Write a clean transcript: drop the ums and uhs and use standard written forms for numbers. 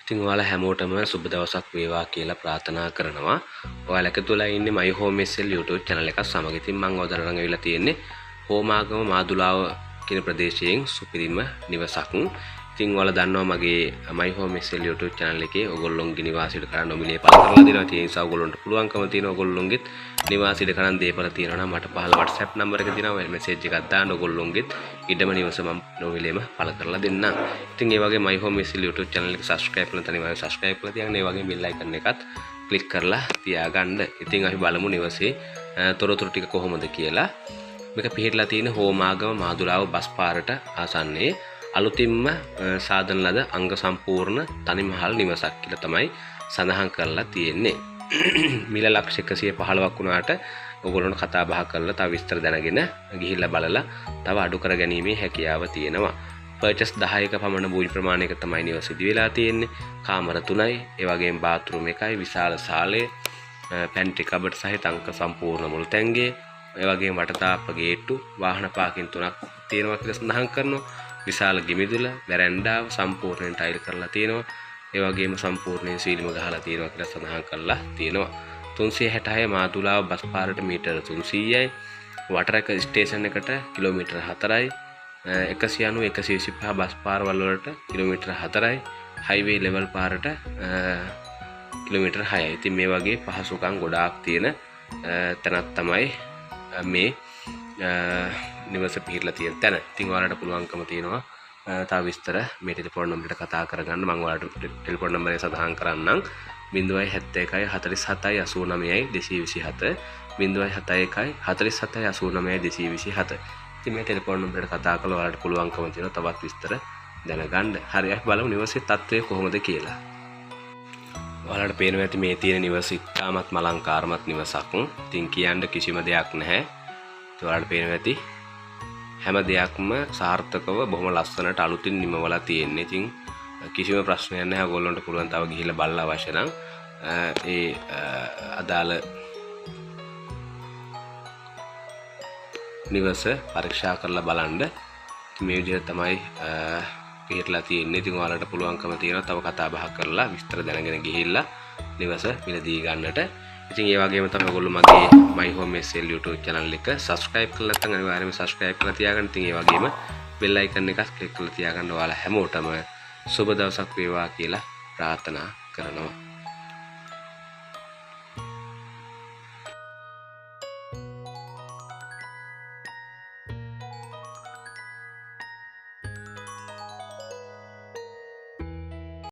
ඉතින් ඔයාලා හැමෝටම සුබ දවසක් වේවා කියලා ප්‍රාර්ථනා කරනවා. ඔයාලා එකතුලා ඉන්නේ My Home SL YouTube channel එක සමග. ඉතින් මම ඔයාලට ඇවිල්ලා තියෙන්නේ හෝමාගම මාදුලාව කියන ප්‍රදේශයෙන් සුපිරිම නිවසක්. ඉතින් ඔයාලා දන්නවා මගේ My Home SL YouTube channel එකේ ඔයගොල්ලෝගේ නිවාසයට කරන් නොමිලේ පළ කරලා දෙනවා. ඒ නිසා ඔයගොල්ලන්ට පුළුවන්කම තියෙනවා ඔයගොල්ලෝගෙත් නිවාසයට කරන් දීපල තියෙනවා නම් මට පහළ WhatsApp නම්බර එක දෙනවා. මෙසේජ් එකක් දාන්න ඔයගොල්ලෝගෙත් ඉඩම නිවස මම නොමිලේම පළ කරලා දෙන්නම්. ඉතින් ඒ වගේ My Home SL YouTube channel එක subscribe කරලා තනියම subscribe කරලා තියන්න. ඒ වගේ bell icon එකත් click කරලා තියාගන්න. ඉතින් අපි බලමු නිවසේ තොරතුරු ටික කොහොමද කියලා. මේක පිහිටලා තියෙන හෝමාගම මාදුලාව බස් පාරට ආසන්නයේ අලුතින්ම සාදන ලද අංග සම්පූර්ණ තනිමහල් නිවසක් කියලා තමයි සඳහන් කරලා තියෙන්නේ. මිල ලක්ෂ 115ක් වුණාට ඔයගොල්ලොන්ට කතා බහ කරලා තව විස්තර දැනගෙන ගිහිල්ලා බලලා තව අඩු කර ගැනීමේ හැකියාව තියෙනවා. පර්චස් 10ක පමණ භූමි ප්‍රමාණයක තමයි නිවස ඉදි වෙලා තියෙන්නේ. කාමර 3යි, ඒ වගේම බාත්රූම් එකයි, විශාල සාලේ, පැන්ට්‍රි කබඩ් සහිත අංග සම්පූර්ණ මුළු තැන්ගේ, ඒ වගේම වටතාප ගේට්ටු, වාහන පාකින් 3ක් තියෙනවා කියලා සඳහන් කරනවා. විශාල ගෙමිදුල, වැරැන්ඩාව සම්පූර්ණයෙන් ටයිල් කරලා තියෙනවා. ඒ වගේම සම්පූර්ණයෙන් සීලිම ගහලා තියෙනවා කියලා සඳහන් කරලා තියෙනවා. 366 මාදුලාව බස් පාරට මීටර 300යි. වටරක ස්ටේෂන් එකට කිලෝමීටර් 4යි. 190 125 බස් පාරවල් වලට කිලෝමීටර් 4යි. හයිවේ ලෙවල් පාරට කිලෝමීටර් 6යි. ඉතින් මේ වගේ පහසුකම් ගොඩාක් තියෙන තැනක් තමයි මේ නිවස පිහිටලා තියෙන තැන. ඉතින් ඔයාලට පුළුවන්කම තියෙනවා තව විස්තර මේ ටෙලිෆෝන් නම්බරයට කතා කරගන්න. මම ඔයාලට ටෙලිෆෝන් නම්බරය සඳහන් කරන්නම්. 071 47 89 227 071 47 89 227. ඉතින් මේ ටෙලිෆෝන් නම්බරයට කතා කළා ඔයාලට පුළුවන්කම තියෙනවා තවත් විස්තර දැනගන්න. හරි අපි බලමු නිවසේ තත්ත්වය කොහොමද කියලා. ඔයාලට පේනවා ඇති මේ තියෙන නිවස ඉතාමත් මලංකාරමත් නිවසක්. ඉතින් කියන්න කිසිම දෙයක් නැහැ. ඔයාලට පේනවා ඇති හැම දෙයක්ම සාර්ථකව බොහොම ලස්සනට අලුතින් නිමවලා තියෙන්නේ. ඉතින් කිසිම ප්‍රශ්නයක් නැහැ. ඔයගොල්ලන්ට පුළුවන් තව ගිහිල්ලා බලලා අවශ්‍ය නම් ඒ අදාළ නිවස පරීක්ෂා කරලා බලන්න. මේ විදිහට තමයි පිටලා තියෙන්නේ. ඉතින් ඔයාලට පුළුවන්කම තියෙනවා තව කතා බහ කරලා විස්තර දැනගෙන ගිහිල්ලා නිවස මිලදී ගන්නට. ඉතින් ඒ වගේම තමයි ඔයගොල්ලෝ මගේ My Home SL YouTube channel එක subscribe කරලා නැත්නම් අනිවාර්යයෙන්ම subscribe කරලා තියාගන්න. ඉතින් ඒ වගේම bell icon එකත් click කරලා තියාගන්න. ඔයාලා හැමෝටම සුබ දවසක් වේවා කියලා ප්‍රාර්ථනා කරනවා.